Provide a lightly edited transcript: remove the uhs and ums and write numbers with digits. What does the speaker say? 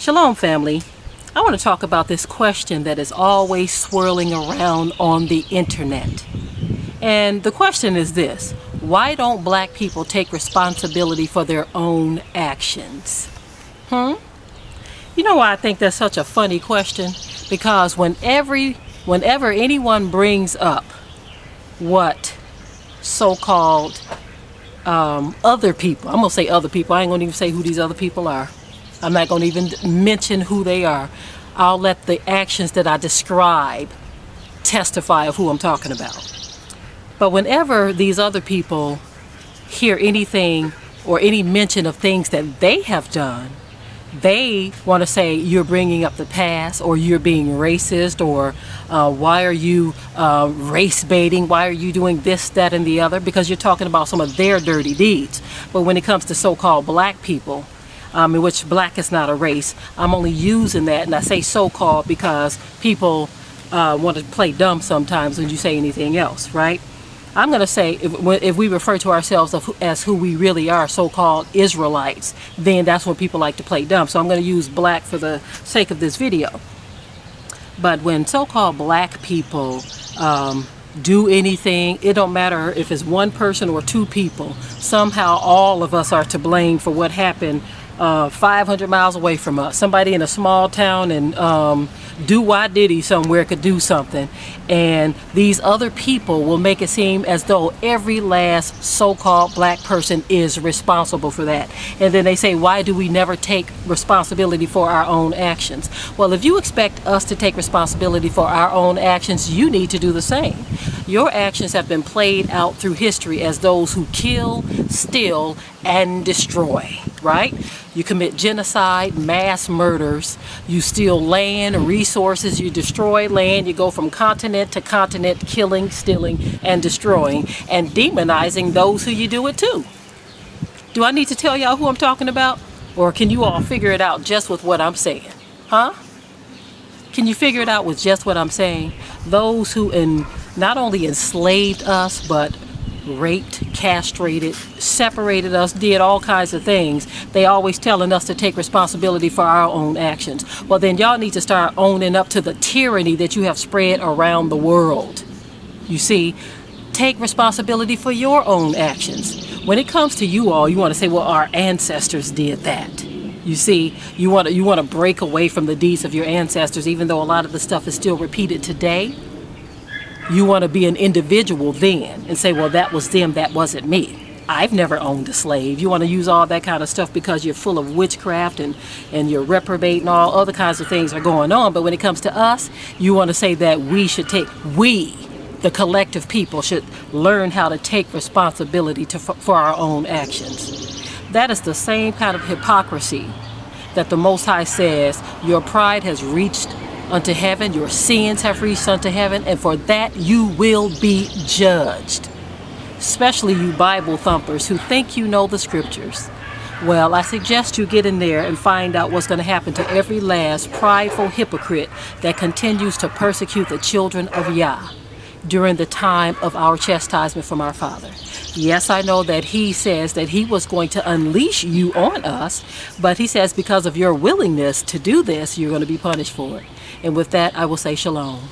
Shalom, family. I want to talk about this question that is always swirling around on the internet. And the question is this: why don't black people take responsibility for their own actions? You know why I think that's such a funny question? Because whenever anyone brings up what so-called other people, I'm going to say other people, I ain't going to even say who these other people are. I'm not going to even mention who they are. I'll let the actions that I describe testify of who I'm talking about. But whenever these other people hear anything or any mention of things that they have done, they want to say you're bringing up the past, or you're being racist, or why are you race baiting? Why are you doing this, that, and the other? Because you're talking about some of their dirty deeds. But when it comes to so-called black people, in which black is not a race, I'm only using that, and I say so-called because people want to play dumb sometimes when you say anything else, right? I'm going to say if we refer to ourselves as who we really are, so-called Israelites, then that's when people like to play dumb. So I'm going to use black for the sake of this video. But when so-called black people do anything, it don't matter if it's one person or two people, somehow all of us are to blame for what happened 500 miles away from us. Somebody in a small town and do-wah-diddy somewhere could do something, and these other people will make it seem as though every last so-called black person is responsible for that. And then they say, why do we never take responsibility for our own actions? Well, if you expect us to take responsibility for our own actions, you need to do the same. Your actions have been played out through history as those who kill, steal, and destroy, right? You commit genocide, mass murders, you steal land, resources, you destroy land, you go from continent to continent, killing, stealing, and destroying, and demonizing those who you do it to. Do I need to tell y'all who I'm talking about? Or can you all figure it out just with what I'm saying? Can you figure it out with just what I'm saying? Those who not only enslaved us, but raped, castrated, separated us, did all kinds of things. They always telling us to take responsibility for our own actions. Well, then y'all need to start owning up to the tyranny that you have spread around the world. You see, take responsibility for your own actions. When it comes to you all, you want to say, well, our ancestors did that. You see, you want to break away from the deeds of your ancestors, even though a lot of the stuff is still repeated today. You want to be an individual then and say, well, that was them, that wasn't me. I've never owned a slave. You want to use all that kind of stuff because you're full of witchcraft and you're reprobate and all other kinds of things are going on. But when it comes to us, you want to say that we, the collective people, should learn how to take responsibility for our own actions. That is the same kind of hypocrisy that the Most High says, your pride has reached unto heaven, your sins have reached unto heaven, and for that you will be judged. Especially you Bible thumpers who think you know the scriptures. Well, I suggest you get in there and find out what's going to happen to every last prideful hypocrite that continues to persecute the children of Yah during the time of our chastisement from our Father. Yes, I know that he says that he was going to unleash you on us, but he says because of your willingness to do this, you're going to be punished for it. And with that, I will say shalom.